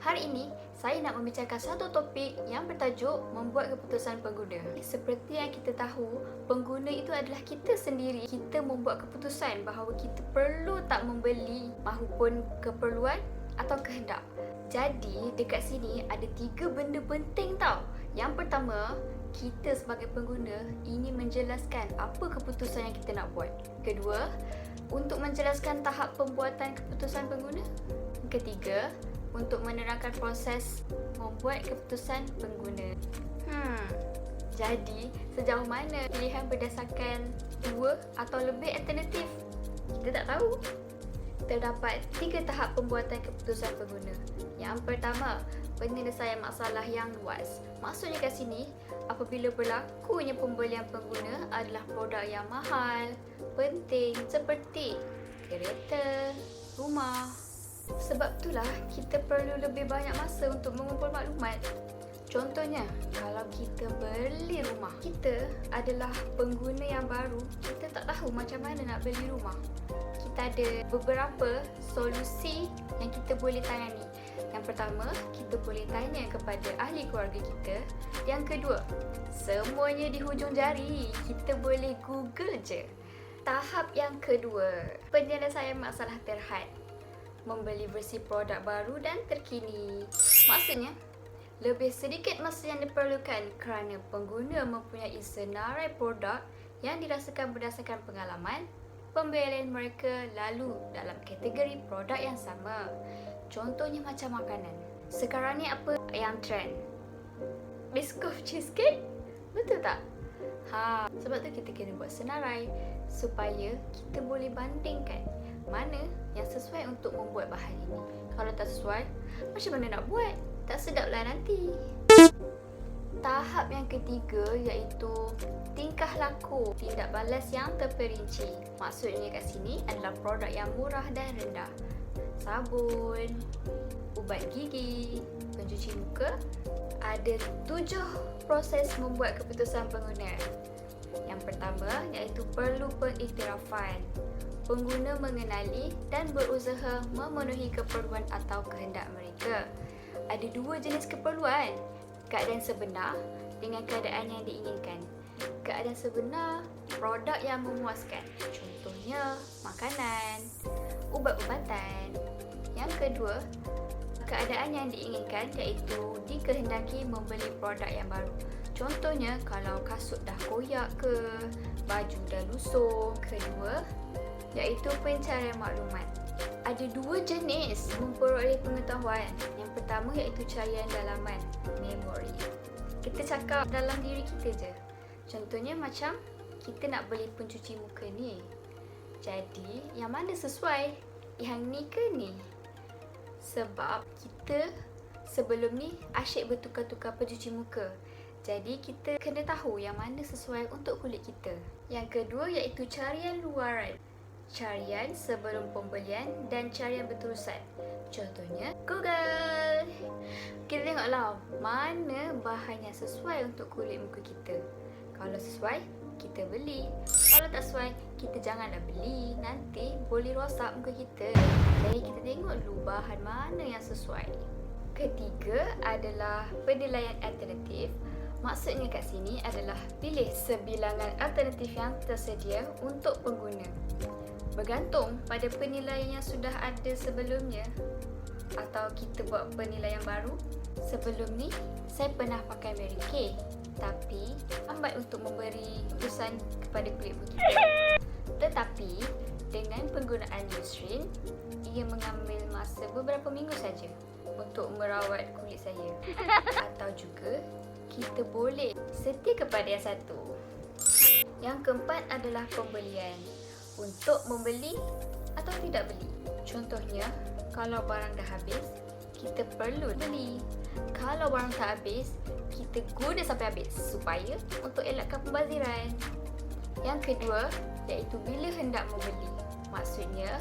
Hari ini, saya nak membicarakan satu topik yang bertajuk membuat keputusan pengguna. Seperti yang kita tahu, pengguna itu adalah kita sendiri. Kita membuat keputusan bahawa kita perlu tak membeli mahupun keperluan atau kehendak. Jadi, dekat sini ada 3 benda penting tau. Yang pertama, kita sebagai pengguna ingin menjelaskan apa keputusan yang kita nak buat. Kedua, untuk menjelaskan tahap pembuatan keputusan pengguna. Ketiga, untuk menerangkan proses membuat keputusan pengguna. Jadi, sejauh mana pilihan berdasarkan 2 atau lebih alternatif? Kita tak tahu. Terdapat 3 tahap pembuatan keputusan pengguna. Yang pertama, penyelesaian masalah yang luas. Maksudnya kat sini, apabila berlakunya pembelian pengguna adalah produk yang mahal, penting seperti kereta, rumah. Sebab itulah kita perlu lebih banyak masa untuk mengumpul maklumat. Contohnya, kalau kita beli rumah, kita adalah pengguna yang baru, kita tak tahu macam mana nak beli rumah. Kita ada beberapa solusi yang kita boleh tangani. Yang pertama, kita boleh tanya kepada ahli keluarga kita. Yang kedua, semuanya di hujung jari, kita boleh Google je. Tahap yang kedua, penyelesaian masalah terhad. Membeli versi produk baru dan terkini. Maksudnya, lebih sedikit masa yang diperlukan kerana pengguna mempunyai senarai produk yang dirasakan berdasarkan pengalaman pembelian mereka lalu dalam kategori produk yang sama. Contohnya macam makanan. Sekarang ni apa yang trend? Biscoff cheesecake? Betul tak? Sebab tu kita kena buat senarai supaya kita boleh bandingkan mana yang sesuai untuk membuat bahan ini. Kalau tak sesuai, macam mana nak buat? Tak sedaplah nanti. Tahap yang ketiga iaitu tingkah laku, tindak balas yang terperinci. Maksudnya kat sini adalah produk yang murah dan rendah. Sabun, ubat gigi, pencuci muka. Ada 7 proses membuat keputusan pengguna. Yang pertama iaitu perlu pengiktirafan. Pengguna mengenali dan berusaha memenuhi keperluan atau kehendak mereka. Ada 2 jenis keperluan, keadaan sebenar dengan keadaan yang diinginkan. Keadaan sebenar, produk yang memuaskan. Contohnya, makanan, ubat-ubatan. Yang kedua, keadaan yang diinginkan iaitu dikehendaki membeli produk yang baru. Contohnya, kalau kasut dah koyak ke, baju dah lusuh. Kedua, iaitu pencarian maklumat. Ada 2 jenis memperoleh pengetahuan. Yang pertama iaitu carian dalaman, memori. Kita cakap dalam diri kita je. Contohnya macam kita nak beli pencuci muka ni. Jadi, yang mana sesuai? Yang ni ke ni? Sebab kita sebelum ni asyik bertukar-tukar pencuci muka. Jadi, kita kena tahu yang mana sesuai untuk kulit kita. Yang kedua iaitu carian luaran. Carian sebelum pembelian dan carian berterusan. Contohnya, Google. Kita tengoklah mana bahan yang sesuai untuk kulit muka kita. Kalau sesuai, kita beli. Kalau tak sesuai, kita janganlah beli. Nanti boleh rosak muka kita. Jadi kita tengok dulu bahan mana yang sesuai. Ketiga adalah penilaian alternatif. Maksudnya kat sini adalah pilih sebilangan alternatif yang tersedia untuk pengguna. Bergantung pada penilaian yang sudah ada sebelumnya atau kita buat penilaian baru. Sebelum ni, saya pernah pakai Mary Kay, tapi lambat untuk memberi keputusan kepada kulit muka kita. Tetapi, dengan penggunaan Eucerin, ia mengambil masa beberapa minggu saja untuk merawat kulit saya. Atau juga, kita boleh setia kepada yang satu. Yang keempat adalah pembelian. Untuk membeli atau tidak beli. Contohnya, kalau barang dah habis, kita perlu beli. Kalau barang tak habis, kita guna sampai habis supaya untuk elakkan pembaziran. Yang kedua, iaitu bila hendak membeli. Maksudnya,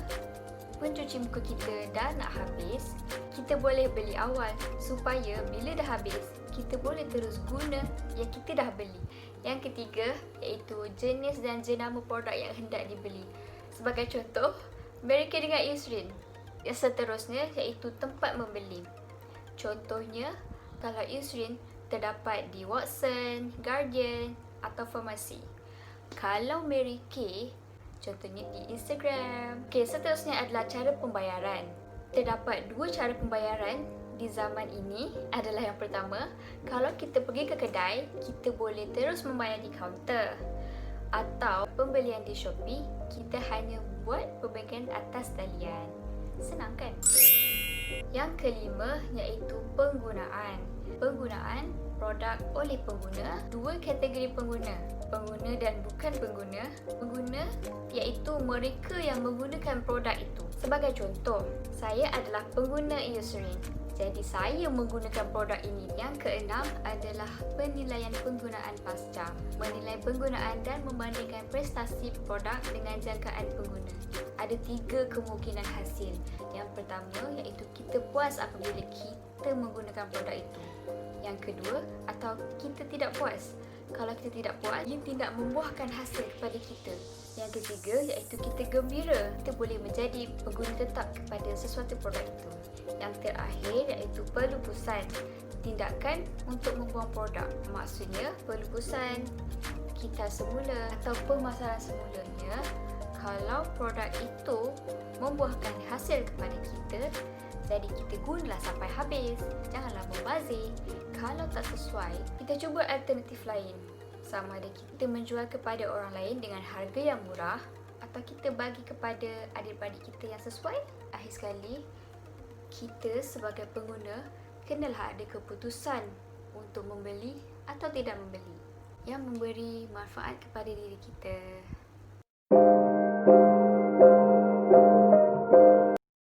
pencuci muka kita dah nak habis, kita boleh beli awal supaya bila dah habis, kita boleh terus guna yang kita dah beli. Yang ketiga iaitu jenis dan jenama produk yang hendak dibeli. Sebagai contoh, Mary Kay dengan Eucerin. Yang seterusnya iaitu tempat membeli. Contohnya, kalau insulin terdapat di Watson, Guardian atau farmasi. Kalau Mary Kay, contohnya di Instagram. Okey, seterusnya adalah cara pembayaran. Terdapat dua cara pembayaran di zaman ini. Adalah yang pertama, kalau kita pergi ke kedai, kita boleh terus membayar di kaunter. Atau pembelian di Shopee, kita hanya buat pembelian atas talian. Senang kan? Yang kelima iaitu penggunaan. Penggunaan produk oleh pengguna. Dua kategori pengguna, pengguna dan bukan pengguna. Pengguna iaitu mereka yang menggunakan produk itu. Sebagai contoh, saya adalah pengguna Eucerin. Jadi saya menggunakan produk ini. Yang keenam adalah penilaian penggunaan pasca. Menilai penggunaan dan membandingkan prestasi produk dengan jangkaan pengguna. Ada 3 kemungkinan hasil. Yang pertama iaitu kita puas apabila kita menggunakan produk itu. Yang kedua, atau kita tidak puas. Kalau kita tidak puas, ia tidak membuahkan hasil kepada kita. Yang ketiga iaitu kita gembira. Kita boleh menjadi pengguna tetap kepada sesuatu produk itu. Yang terakhir iaitu pelupusan. Tindakan untuk membuang produk. Maksudnya pelupusan kita semula atau pemasaran semulanya. Kalau produk itu membuahkan hasil kepada kita, jadi kita gunalah sampai habis. Janganlah membazir. Kalau tak sesuai, kita cuba alternatif lain. Sama ada kita menjual kepada orang lain dengan harga yang murah atau kita bagi kepada adik-beradik kita yang sesuai. Akhir sekali, kita sebagai pengguna kenalah ada keputusan untuk membeli atau tidak membeli yang memberi manfaat kepada diri kita.